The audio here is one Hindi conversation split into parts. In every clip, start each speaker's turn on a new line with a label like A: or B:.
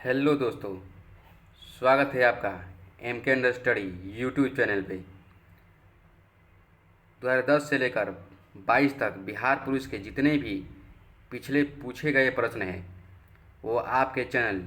A: हेलो दोस्तों, स्वागत है आपका एम के अंडर स्टडी यूट्यूब चैनल पे। 2010 से लेकर 22 तक बिहार पुलिस के जितने भी पिछले पूछे गए प्रश्न हैं वो आपके चैनल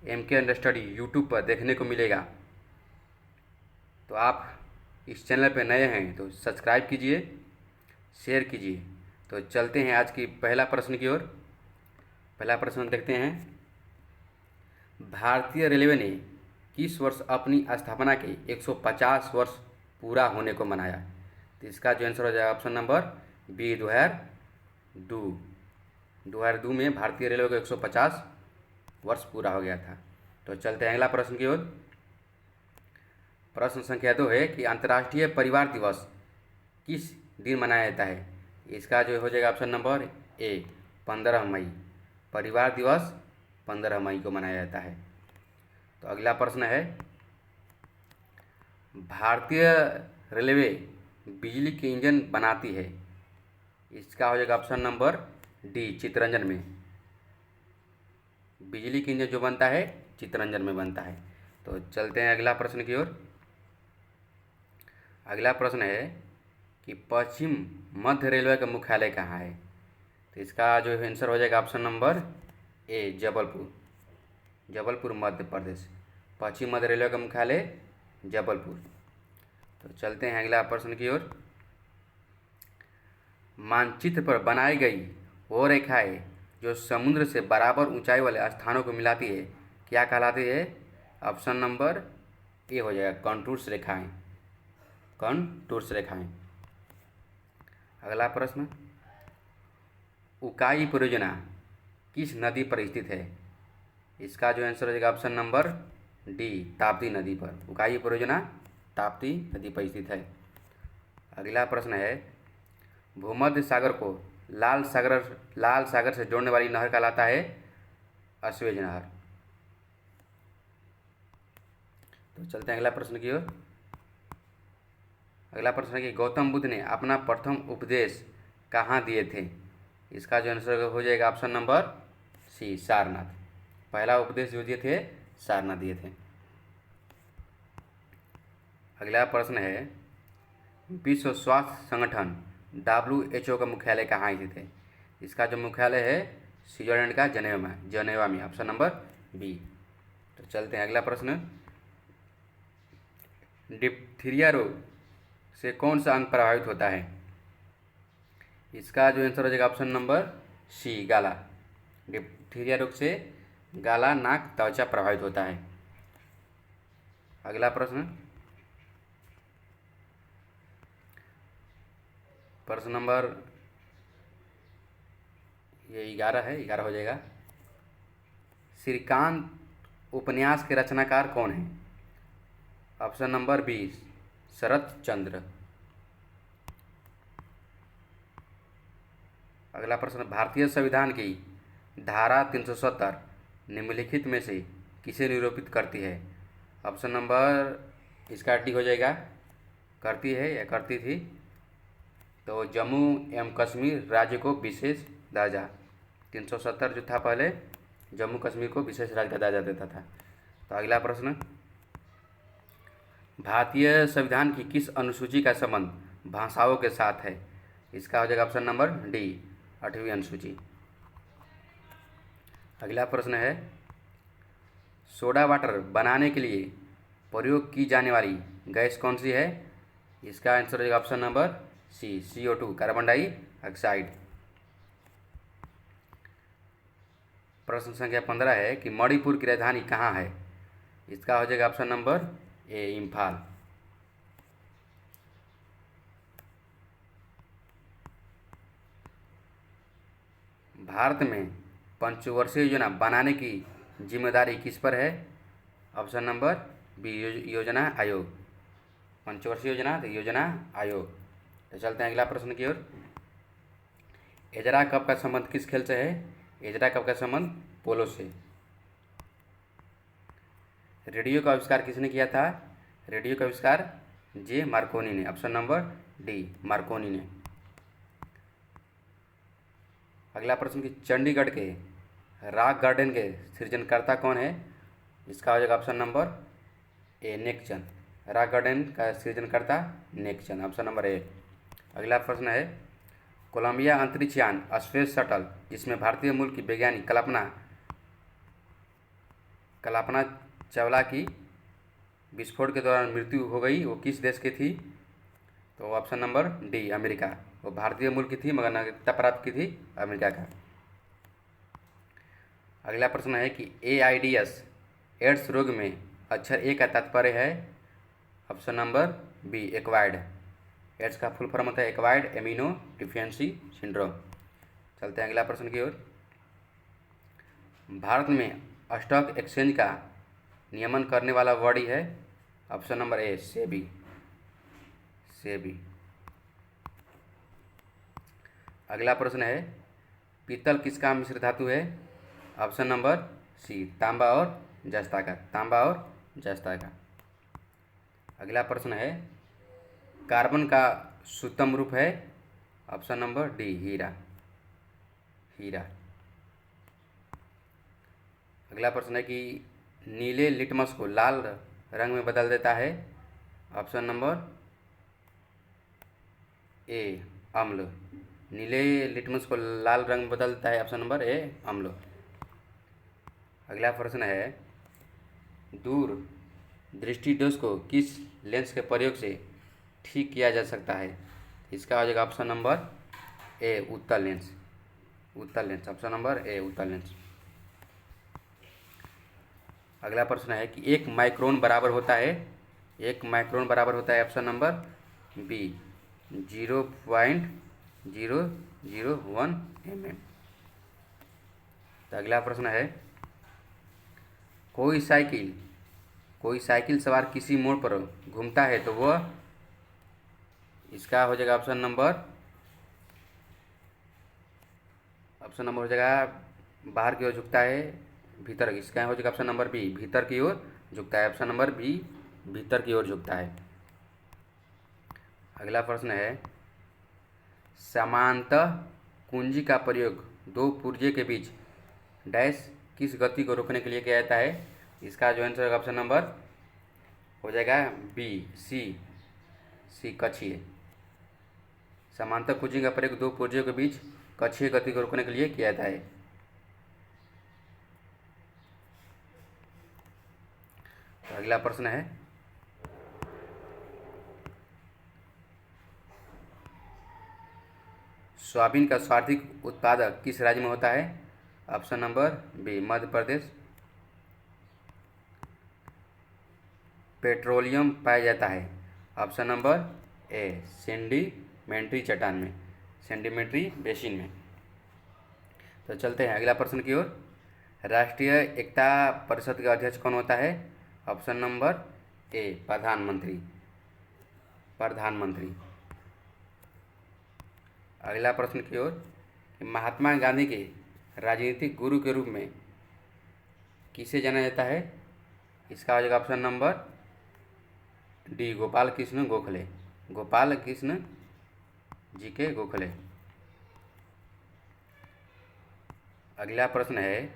A: एम के अंडर स्टडी यूट्यूब पर देखने को मिलेगा। तो आप इस चैनल पे नए हैं तो सब्सक्राइब कीजिए, शेयर कीजिए। तो चलते हैं आज की पहला प्रश्न की ओर। पहला प्रश्न देखते हैं। भारतीय रेलवे ने किस वर्ष अपनी स्थापना के 150 वर्ष पूरा होने को मनाया? तो इसका जो आंसर हो जाएगा ऑप्शन नंबर बी 2002। 2002 में भारतीय रेलवे को 150 वर्ष पूरा हो गया था। तो चलते हैं अगला प्रश्न की ओर। प्रश्न संख्या 2 है कि अंतर्राष्ट्रीय परिवार दिवस किस दिन मनाया जाता है? इसका जो हो जाएगा ऑप्शन नंबर ए 15 मई। परिवार दिवस 15 मई को मनाया जाता है। तो अगला प्रश्न है, भारतीय रेलवे बिजली के इंजन बनाती है। इसका हो जाएगा ऑप्शन नंबर डी चितरंजन में। बिजली के इंजन जो बनता है चितरंजन में बनता है। तो चलते हैं अगला प्रश्न की ओर। अगला प्रश्न है कि पश्चिम मध्य रेलवे का मुख्यालय कहाँ है? तो इसका जो आंसर हो जाएगा ऑप्शन नंबर ए जबलपुर। जबलपुर मध्य प्रदेश। पश्चिम मध्य रेलवे का मुख्यालय जबलपुर। तो चलते हैं अगला प्रश्न की ओर। मानचित्र पर बनाई गई वो रेखाएं जो समुद्र से बराबर ऊंचाई वाले स्थानों को मिलाती है क्या कहलाती है? ऑप्शन नंबर ए हो जाएगा कॉन्टूर्स रेखाएं। कॉन्टूर्स रेखाएं। अगला प्रश्न, उकाई परियोजना किस नदी पर स्थित है? इसका जो आंसर हो जाएगा ऑप्शन नंबर डी ताप्ती नदी पर। उकाई परियोजना ताप्ती नदी पर स्थित है। अगला प्रश्न है, भूमध्य सागर को लाल सागर से जोड़ने वाली नहर कहलाता है अस्वेज नहर। तो चलते हैं अगला प्रश्न की ओर। अगला प्रश्न है कि गौतम बुद्ध ने अपना प्रथम उपदेश कहाँ दिए थे? इसका जो आंसर हो जाएगा ऑप्शन नंबर सी सारनाथ। पहला उपदेश जो दिए थे सारनाथ दिए थे। अगला प्रश्न है, विश्व स्वास्थ्य संगठन WHO का मुख्यालय कहाँ स्थित है? इसका जो मुख्यालय है स्विट्जरलैंड का जनेवा में। Option number B. तो चलते हैं अगला प्रश्न, डिप्थीरिया रोग से कौन सा अंग प्रभावित होता है? इसका जो आंसर हो जाएगा ऑप्शन नंबर सी गाला। डिप्थीरिया रोग से गाला, नाक, त्वचा प्रभावित होता है। अगला प्रश्न, प्रश्न नंबर ये 11 है, 11 हो जाएगा। श्रीकांत उपन्यास के रचनाकार कौन है? ऑप्शन नंबर बी शरत चंद्र। अगला प्रश्न, भारतीय संविधान की धारा 370 निम्नलिखित में से किसे निरूपित करती है? ऑप्शन नंबर इसका डी हो जाएगा करती है या करती थी। तो जम्मू एवं कश्मीर राज्य को विशेष दर्जा। 370 जो था पहले जम्मू कश्मीर को विशेष राज्य का दर्जा देता था। तो अगला प्रश्न, भारतीय संविधान की किस अनुसूची का संबंध भाषाओं के साथ है? इसका हो जाएगा ऑप्शन नंबर डी 8वीं अनुसूची। अगला प्रश्न है, सोडा वाटर बनाने के लिए प्रयोग की जाने वाली गैस कौन सी है? इसका आंसर हो जाएगा option number C CO2 carbon dioxide. प्रश्न संख्या 15 है कि मणिपुर की राजधानी कहाँ है? इसका हो जाएगा ऑप्शन नंबर ए इम्फाल। भारत में पंचवर्षीय योजना बनाने की जिम्मेदारी किस पर है? ऑप्शन नंबर बी योजना आयोग। पंचवर्षीय योजना तो योजना आयोग। तो चलते हैं अगला प्रश्न की ओर। एजरा कप का संबंध किस खेल से है? एजरा कप का संबंध पोलो से। रेडियो का आविष्कार किसने किया था? रेडियो का आविष्कार जे मार्कोनी ने। ऑप्शन नंबर डी मार्कोनी ने। अगला प्रश्न कि चंडीगढ़ के रॉक गार्डन के सृजनकर्ता कौन है? इसका हो जाएगा ऑप्शन नंबर ए नेकचंद। रॉक गार्डन का सृजनकर्ता नेकचंद, ऑप्शन नंबर ए। अगला प्रश्न है कोलंबिया अंतरिक्ष यान स्पेस शटल जिसमें भारतीय मूल की वैज्ञानिक कल्पना चावला की विस्फोट के दौरान मृत्यु हो गई, वो किस देश की थी? तो ऑप्शन नंबर डी अमेरिका। वो भारतीय मूल की थी मगर नागरिकता प्राप्त की थी अमेरिका का। अगला प्रश्न है कि एआईडीएस एड्स रोग में अक्षर ए का तात्पर्य है? Option number B acquired. AIDS का फुल फॉर्म होता है एक्वायर्ड एमिनो डिफिशियंसी सिंड्रोम। चलते हैं अगला प्रश्न की ओर। भारत में स्टॉक एक्सचेंज का नियमन करने वाला बॉडी है? ऑप्शन नंबर ए सेबी। अगला प्रश्न है पीतल किसका मिश्र धातु है? ऑप्शन नंबर सी तांबा और जस्ता का। अगला प्रश्न है कार्बन का शुद्धतम रूप है? ऑप्शन नंबर डी हीरा। अगला प्रश्न है कि नीले लिटमस को लाल रंग में बदल देता है? ऑप्शन नंबर ए अम्ल। नीले लिटमस को लाल रंग में बदल देता है, ऑप्शन नंबर ए अम्ल। अगला प्रश्न है दूर दृष्टि दोष को किस लेंस के प्रयोग से ठीक किया जा सकता है? इसका हो जाएगा ऑप्शन नंबर ए उत्तल लेंस। ऑप्शन नंबर ए उत्तल लेंस। अगला प्रश्न है कि एक माइक्रोन बराबर होता है? Option number B 0.001 mm। तो अगला प्रश्न है कोई साइकिल सवार किसी मोड़ पर घूमता है तो वह, इसका हो जाएगा ऑप्शन नंबर हो जाएगा बाहर की ओर झुकता है भीतर, इसका हो जाएगा ऑप्शन नंबर बी भीतर की ओर झुकता है, ऑप्शन नंबर बी भीतर की ओर झुकता है। अगला प्रश्न है समांतर कुंजी का प्रयोग दो पुर्जे के बीच डैश किस गति को रोकने के लिए किया जाता है? इसका जो आंसर होगा ऑप्शन नंबर हो जाएगा बी सी कक्षीय। समांतर कुंजी का प्रयोग दो पुर्जों के बीच कक्षीय गति को रोकने के लिए किया जाता है। तो अगला प्रश्न है सोयाबीन का सर्वाधिक उत्पादक किस राज्य में होता है? Option number B Madhya Pradesh. Petroleum पाया जाता है? ऑप्शन नंबर ए सेंडिमेंट्री चट्टान में, सेंडिमेंट्री बेसिन में। तो चलते हैं अगला प्रश्न की ओर। राष्ट्रीय एकता परिषद का अध्यक्ष कौन होता है? ऑप्शन नंबर ए प्रधानमंत्री। अगला प्रश्न की ओर महात्मा गांधी के राजनीतिक गुरु के रूप में किसे जाना जाता है? इसका हो जाएगा option number D Gopal Krishna Gokhale. अगला प्रश्न है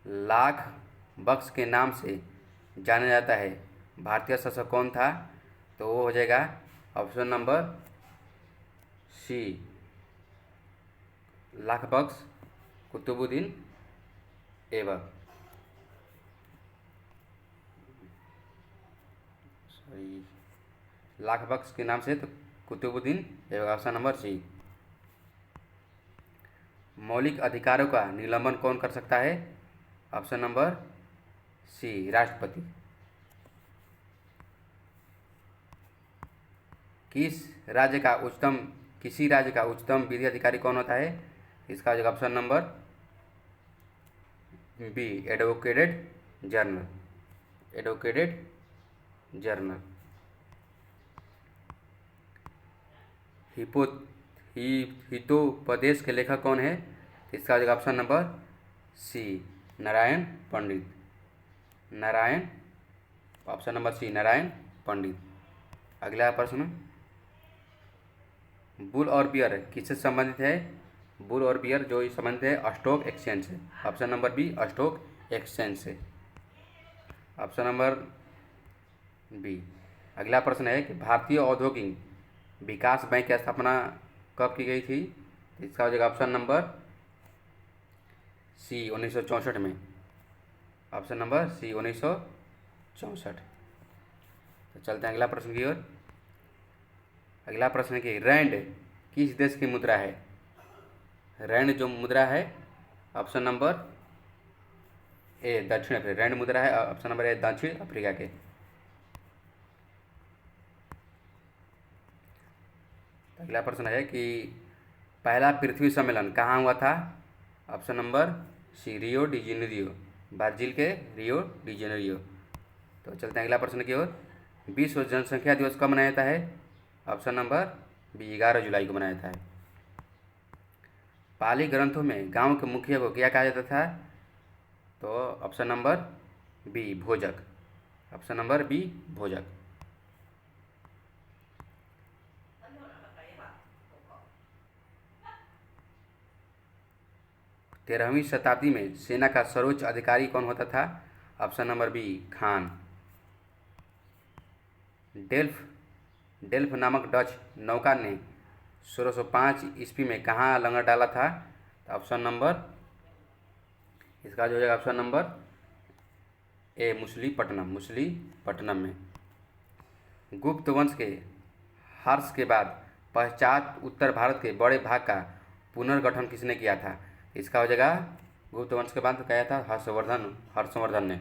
A: लाख बक्स के नाम से जाना जाता है भारतीय शासक कौन था? तो वो हो जाएगा option number C Lakh Baksh Qutbuddin Aibak. Lakh Baksh के नाम से तो Qutbuddin Aibak, option number C. मौलिक अधिकारों का निलंबन कौन कर सकता है? ऑप्शन नंबर सी राष्ट्रपति। किसी राज्य का उच्चतम विधि अधिकारी कौन होता है? इसका हो जाएगा option number B advocated general. Hitopadesha के लेखक कौन है? इसका हो जाएगा option number C Narayan Pandit. अगला प्रश्न बुल और बियर किससे संबंधित है? जो संबंधित है स्टॉक एक्सचेंज से, option number B stock exchange से। Option number B. अगला प्रश्न है कि भारतीय औद्योगिक विकास बैंक की स्थापना कब की गई थी? इसका हो जाएगा ऑप्शन नंबर सी 1964 में। Option number C 1964। तो चलते हैं अगला प्रश्न की ओर। अगला प्रश्न है कि रैंड किस देश की मुद्रा है? रैंड जो मुद्रा है, ऑप्शन नंबर ए दक्षिण अफ्रीका। रैंड मुद्रा है ऑप्शन नंबर ए दक्षिण अफ्रीका के। अगला प्रश्न है कि पहला पृथ्वी सम्मेलन कहाँ हुआ था? Option number C Rio de Janeiro, Brazil के रियो डी जेनेरियो। तो चलते हैं अगला प्रश्न की ओर। विश्व जनसंख्या दिवस कब मनाया जाता है? ऑप्शन नंबर बी 11 जुलाई को मनाया जाता है। पाली ग्रंथों में गांव के मुखिया को क्या कहा जाता था? तो ऑप्शन नंबर बी भोजक। ऑप्शन नंबर बी भोजक। 13वीं शताब्दी में सेना का सर्वोच्च अधिकारी कौन होता था? Option number B Khan. Delft नामक डच नौका ने 1605 ईस्वी में कहाँ लंगर डाला था? ऑप्शन नंबर इसका जो है ऑप्शन नंबर ए मुसलीपट्टनम में। गुप्त वंश के हर्ष के बाद पश्चात उत्तर भारत के बड़े भाग का पुनर्गठन किसने किया था? इसका हो जाएगा गुप्त वंश के बाद कहा था हर्षवर्धन ने।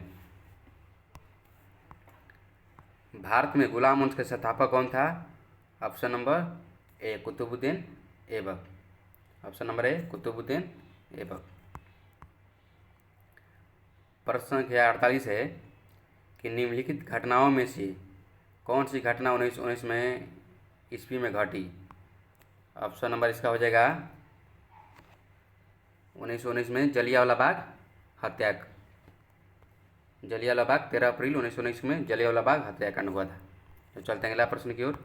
A: भारत में गुलाम वंश के संस्थापक कौन था? Option number A Qutbuddin Aibak. Option number A Qutbuddin Aibak. प्रश्न संख्या 48 है कि निम्नलिखित घटनाओं में से कौन सी घटना 1919 में ईस्वी में घटी? ऑप्शन नंबर इसका हो जाएगा 1919 में जलियांवाला बाग हत्याकांड। 13 अप्रैल 1919 में जलियांवाला बाग हत्याकांड हुआ था। तो चलते हैं अगला प्रश्न की ओर।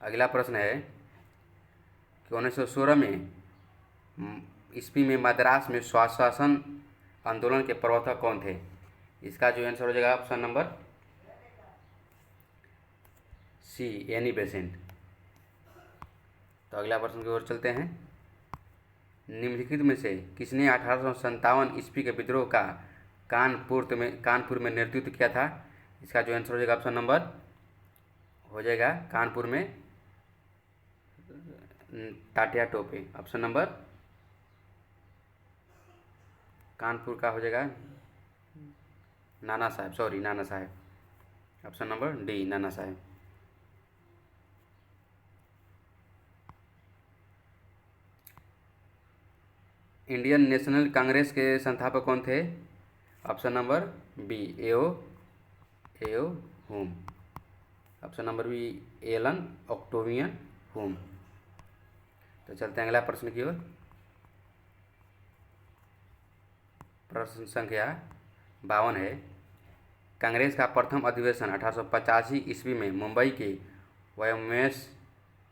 A: अगला प्रश्न है कि 1916 में ईस्वी में मद्रास में स्वशासन आंदोलन के प्रवर्तक कौन थे? इसका जो आंसर हो जाएगा option number see Annie Besant. तो अगला प्रश्न की ओर चलते हैं। निम्नलिखित में से किसने 1857 ईस्वी के विद्रोह का कानपुर में नेतृत्व किया था? इसका जो आंसर हो जाएगा ऑप्शन नंबर हो जाएगा कानपुर में तात्या टोपे। ऑप्शन नंबर कानपुर का हो जाएगा नाना साहब। ऑप्शन नंबर डी नाना साहब। इंडियन नेशनल कांग्रेस के संस्थापक कौन थे? Option number B A O Hume. Option number B Allan Octavian Hume. तो चलते हैं अगला प्रश्न की ओर। प्रश्न संख्या 52 है। कांग्रेस का प्रथम अधिवेशन 1885 ईस्वी में मुंबई के व्योमेश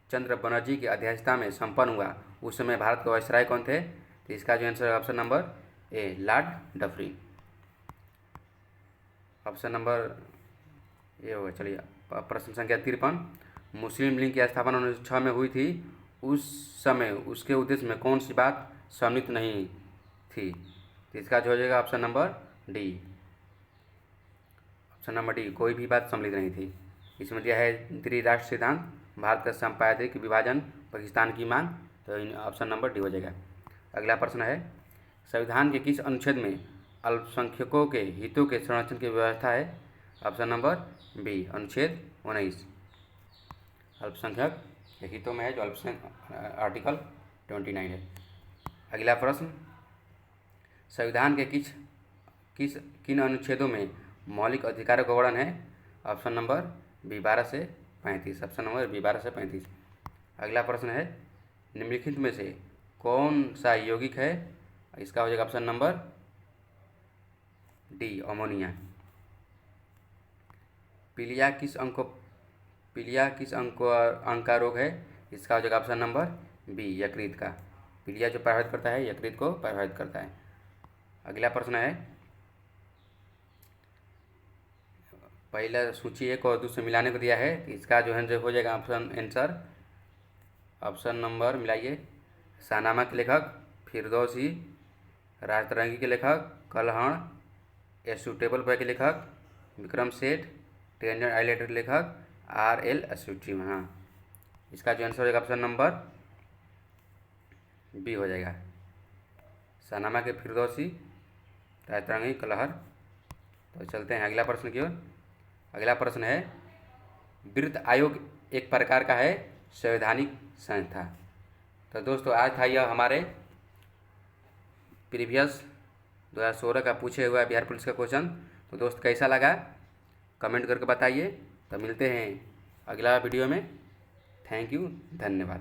A: चंद्र बनर्जी की अध्यक्षता में संपन्न हुआ। उस समय भारत के वायसराय कौन थे? तो इसका जो आंसर है ऑप्शन नंबर ए लॉर्ड डफरिन। ऑप्शन नंबर ये होगा। चलिए प्रश्न संख्या 53। मुस्लिम लीग की स्थापना 1906 में हुई थी। उस समय उसके उद्देश्य में कौन सी बात सम्मिलित नहीं थी? तो इसका जो हो जाएगा option number D. Option number D कोई भी बात सम्मिलित नहीं थी। इसमें दिया है त्रिराष्ट्र सिद्धांत, भारत का सांप्रदायिक विभाजन, पाकिस्तान की मांग। तो ऑप्शन नंबर डी हो जाएगा। अगला प्रश्न है संविधान के किस अनुच्छेद में अल्पसंख्यकों के हितों के संरक्षण की व्यवस्था है? ऑप्शन नंबर बी अनुच्छेद 19 अल्पसंख्यक के हितों में है, जो अल्पसंख्यक आर्टिकल 29 है। अगला प्रश्न संविधान के किन अनुच्छेदों में मौलिक अधिकारों का वर्णन है? ऑप्शन नंबर बी 12 से 35। ऑप्शन नंबर बी 12 से 35। अगला प्रश्न है निम्नलिखित में से कौन सा यौगिक है? इसका हो जाएगा ऑप्शन नंबर डी अमोनिया। पीलिया किस अंग का रोग है? इसका हो जाएगा ऑप्शन नंबर बी यकृत का। पीलिया जो प्रभावित करता है यकृत को प्रभावित करता है। अगला प्रश्न है पहला सूची एक और दूसरे मिलाने को दिया है, तो इसका जो है जो हो जाएगा ऑप्शन आंसर। ऑप्शन नंबर मिलाइए। शाहनामा के लेखक फिरदौसी, राजतरंगी के लेखक कलहण, ए सूटेबल बॉय के लेखक विक्रम सेठ, टेंजन आइलैंड के लेखक R.L. अश्वटी। हाँ, इसका जो आंसर हो जाएगा ऑप्शन नंबर बी हो जाएगा। शाहनामा के फिरदौसी, राजतरंगी, कलहर। तो चलते हैं अगला प्रश्न की ओर। अगला प्रश्न है, वित्त आयोग एक प्रकार का है संवैधानिक संस्था। तो दोस्तों आज था यह हमारे प्रीवियस 2016 का पूछे हुआ बिहार पुलिस का क्वेश्चन। तो दोस्त कैसा लगा कमेंट करके बताइए। तो मिलते हैं अगला वीडियो में। थैंक यू, धन्यवाद।